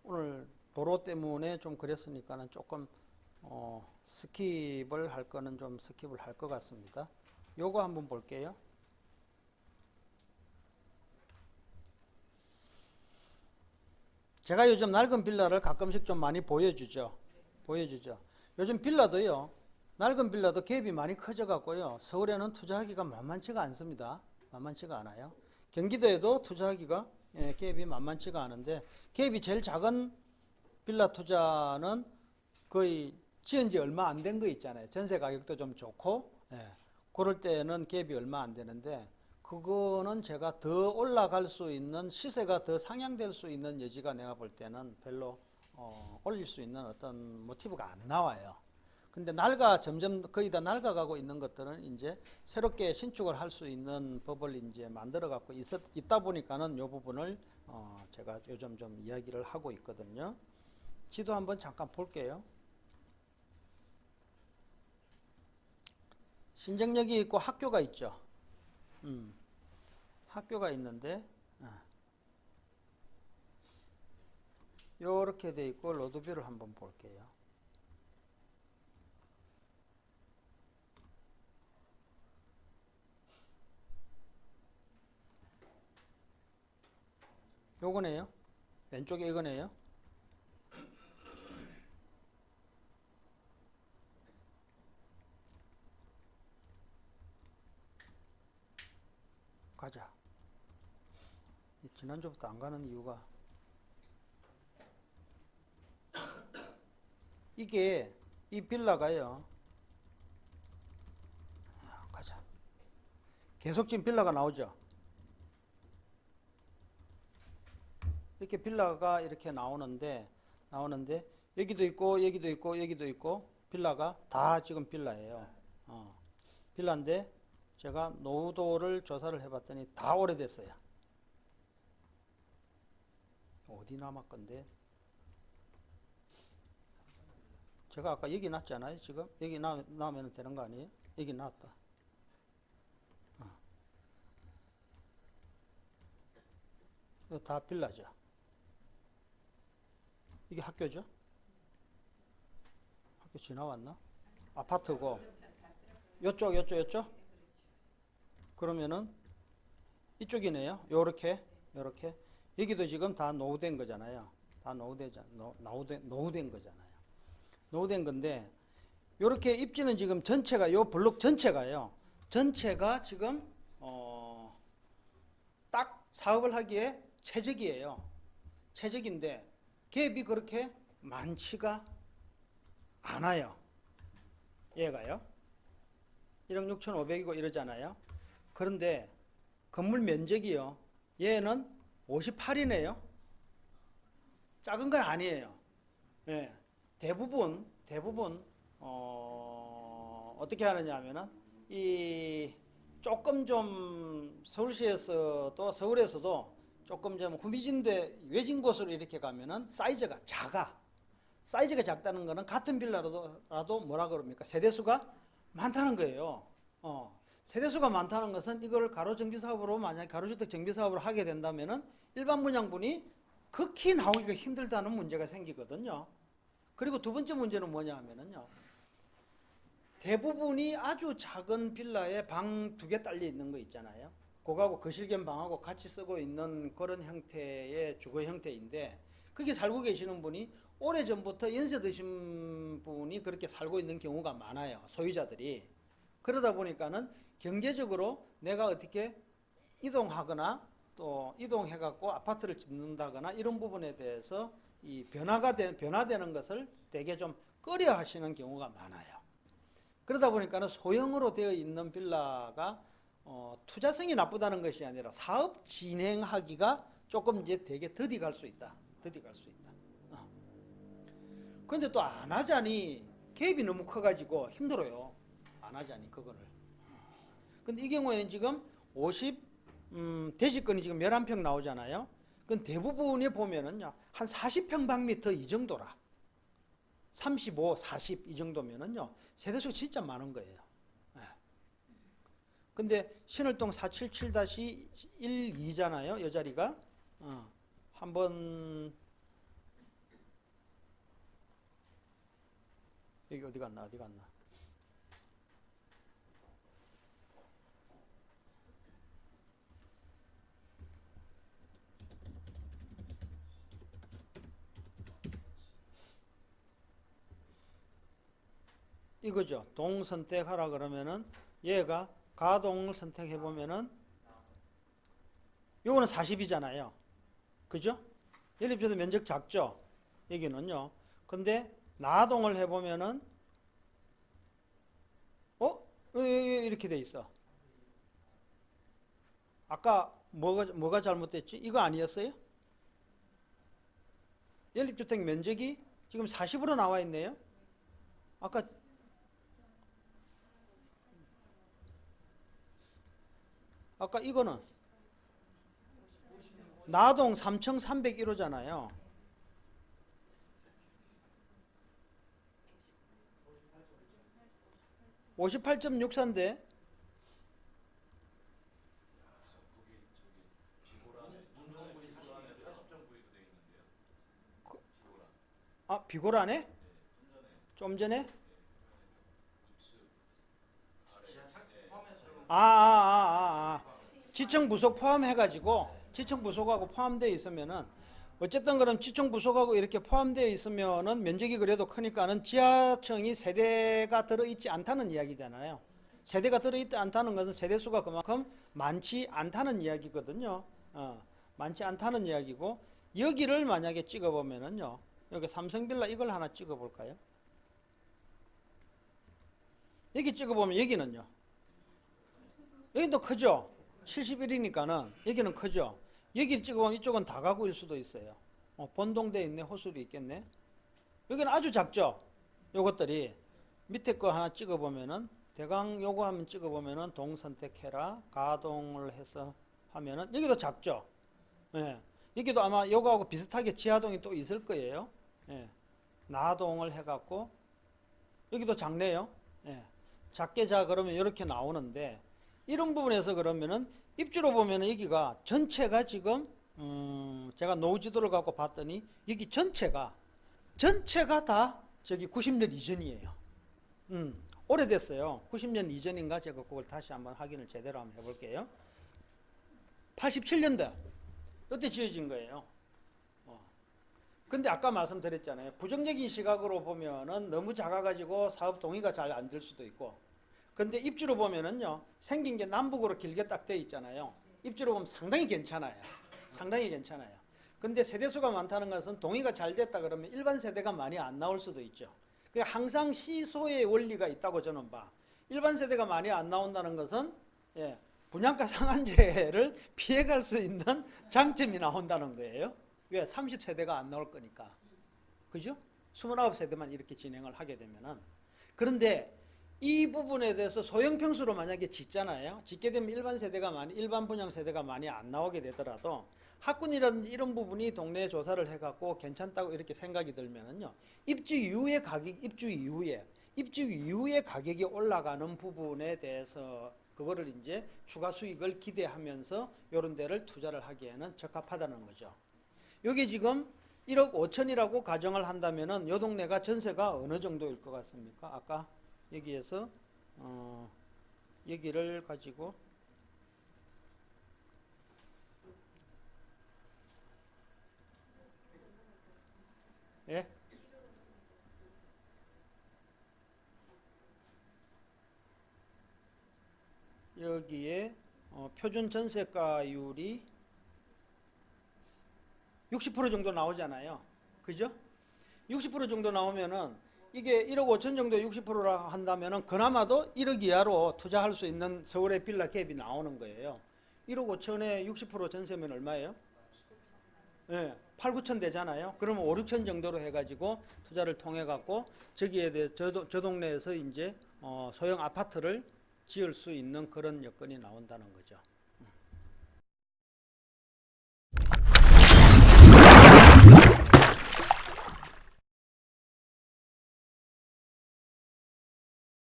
오늘 도로 때문에 좀 그랬으니까는 조금 스킵을 할 거는 좀 스킵을 할 것 같습니다. 요거 한번 볼게요. 제가 요즘 낡은 빌라를 가끔씩 좀 많이 보여주죠. 요즘 빌라도요. 낡은 빌라도 갭이 많이 커져 갖고요. 서울에는 투자하기가 만만치가 않습니다. 만만치가 않아요. 경기도에도 투자하기가 갭이 만만치가 않은데 갭이 제일 작은 빌라 투자는 거의 지은 지 얼마 안 된 거 있잖아요. 전세 가격도 좀 좋고, 그럴 때는 갭이 얼마 안 되는데, 그거는 제가 더 올라갈 수 있는, 시세가 더 상향될 수 있는 여지가 내가 볼 때는 별로 올릴 수 있는 어떤 모티브가 안 나와요. 근데 점점 거의 다 낡아가고 있는 것들은 이제 새롭게 신축을 할 수 있는 법을 이제 만들어 갖고 있다 보니까는 이 부분을 제가 요즘 좀 이야기를 하고 있거든요. 지도 한번 잠깐 볼게요. 신정역이 있고 학교가 있죠. 학교가 있는데 요렇게 돼 있고 로드뷰를 한번 볼게요. 요거네요. 왼쪽에 이거네요. 가자. 지난주부터 안 가는 이유가 이게 이 빌라가요. 가자. 계속 지금 빌라가 나오죠. 이렇게 빌라가 이렇게 나오는데 여기도 있고 여기도 있고 여기도 있고 빌라가 다 지금 빌라예요. 빌라인데 제가 노후도를 조사를 해봤더니 다 오래됐어요. 어디 남았건데? 제가 아까 여기 놨잖아요. 지금 여기 나오면 되는 거 아니에요? 여기 놨다. 이거 다 빌라죠. 이게 학교죠? 학교 지나왔나? 아파트고 요쪽 그러면은 이쪽이네요. 요렇게 여기도 지금 다 노후된 거잖아요. 다 노후된 거잖아요. 노후된 건데 요렇게 입지는 지금 전체가 요 블록 전체가요. 전체가 지금 딱 사업을 하기에 최적이에요. 최적인데 갭이 그렇게 많지가 않아요. 얘가요. 1억 6,500이고 이러잖아요. 그런데 건물 면적이요. 얘는 58이네요. 작은 건 아니에요. 예. 대부분 어떻게 하느냐 하면은 이 조금 좀 서울에서도 조금 좀 후미진데 외진 곳으로 이렇게 가면은 사이즈가 작아. 사이즈가 작다는 거는 같은 빌라라도 뭐라 그럽니까? 세대수가 많다는 거예요. 세대수가 많다는 것은 이걸 가로정비사업으로 만약 가로주택 정비사업을 하게 된다면은 일반 분양분이 극히 나오기가 힘들다는 문제가 생기거든요. 그리고 두 번째 문제는 뭐냐 하면은요. 대부분이 아주 작은 빌라에 방 두 개 딸려 있는 거 있잖아요. 그거하고 거실 겸 방하고 같이 쓰고 있는 그런 형태의 주거 형태인데 거기 살고 계시는 분이 오래전부터 연세 드신 분이 그렇게 살고 있는 경우가 많아요. 소유자들이. 그러다 보니까는 경제적으로 내가 어떻게 이동하거나 또 이동해갖고 아파트를 짓는다거나 이런 부분에 대해서 이 변화되는 것을 되게 좀 꺼려 하시는 경우가 많아요. 그러다 보니까는 소형으로 되어 있는 빌라가 투자성이 나쁘다는 것이 아니라 사업 진행하기가 조금 이제 되게 더디 갈 수 있다. 그런데 또 안 하자니 갭이 너무 커가지고 힘들어요. 안 하자니 그거를. 근데 이 경우에는 지금 대지권이 지금 11평 나오잖아요. 그건 대부분에 보면은요, 한 40평방미터 이 정도라. 35, 40 이 정도면은요, 세대수가 진짜 많은 거예요. 근데 신월동 477-12잖아요, 이 자리가. 한번 어디 갔나? 이거죠. 동 선택하라 그러면은 얘가 가동을 선택해 보면은 요거는 40이잖아요. 그죠? 연립주도 면적 작죠? 여기는요. 근데 나동을 해 보면은 이렇게 돼 있어. 아까 뭐가 잘못됐지? 이거 아니었어요? 연립주택 면적이 지금 40으로 나와 있네요. 아까 이거는 나동 3,301호잖아요. 58.64인데 비고라네? 좀 전에? 지청 부속 포함해가지고 지청 부속하고 포함되어 있으면은 어쨌든 그럼 지청 부속하고 이렇게 포함되어 있으면은 면적이 그래도 크니까는 지하층이 세대가 들어있지 않다는 이야기잖아요. 세대가 들어있지 않다는 것은 세대수가 그만큼 많지 않다는 이야기거든요. 많지 않다는 이야기고 여기를 만약에 찍어보면은요. 여기 삼성빌라 이걸 하나 찍어볼까요? 여기 찍어보면 여기는요. 여기도 크죠? 71이니까는 여기는 크죠? 여기 찍어보면 이쪽은 다가구일 수도 있어요. 본동대에 있네, 호수도 있겠네. 여기는 아주 작죠? 요것들이 밑에 거 하나 찍어보면은 대강 요거 한번 찍어보면은 동 선택해라 가동을 해서 하면은 여기도 작죠? 예. 여기도 아마 요거하고 비슷하게 지하동이 또 있을 거예요. 예. 나동을 해갖고 여기도 작네요. 예. 작게 그러면 이렇게 나오는데 이런 부분에서 그러면은 입주로 보면은 여기가 전체가 지금 제가 노후 지도를 갖고 봤더니 여기 전체가 다 저기 90년 이전이에요. 오래됐어요. 90년 이전인가 제가 그걸 다시 한번 확인을 제대로 한번 해볼게요. 87년대 이때 지어진 거예요. 근데 아까 말씀드렸잖아요. 부정적인 시각으로 보면은 너무 작아가지고 사업 동의가 잘 안 될 수도 있고. 근데 입주로 보면은요, 생긴 게 남북으로 길게 딱 돼 있잖아요. 입주로 보면 상당히 괜찮아요. 상당히 괜찮아요. 근데 세대수가 많다는 것은 동의가 잘 됐다 그러면 일반 세대가 많이 안 나올 수도 있죠. 그러니까 항상 시소의 원리가 있다고 저는 봐. 일반 세대가 많이 안 나온다는 것은 분양가 상한제를 피해갈 수 있는 장점이 나온다는 거예요. 왜? 30세대가 안 나올 거니까. 그죠? 29세대만 이렇게 진행을 하게 되면은. 그런데 이 부분에 대해서 소형 평수로 만약에 짓잖아요. 짓게 되면 일반 분양 세대가 많이 안 나오게 되더라도 학군이라든지 이런 부분이 동네 조사를 해갖고 괜찮다고 이렇게 생각이 들면은요. 입주 이후의 가격이 올라가는 부분에 대해서 그거를 이제 추가 수익을 기대하면서 이런 데를 투자를 하기에는 적합하다는 거죠. 여기 지금 1억 5천이라고 가정을 한다면은 이 동네가 전세가 어느 정도일 것 같습니까? 아까 여기에서 여기를 가지고 여기에 표준 전세가율이 60% 정도 나오잖아요. 그죠? 60% 정도 나오면은 이게 1억 5천 정도 60%라 한다면은 그나마도 1억 이하로 투자할 수 있는 서울의 빌라 갭이 나오는 거예요. 1억 5천에 60% 전세면 얼마예요? 8, 9천 되잖아요. 그러면 5, 6천 정도로 해가지고 투자를 통해 갖고 저기에 대해 저 동네에서 이제 소형 아파트를 지을 수 있는 그런 여건이 나온다는 거죠.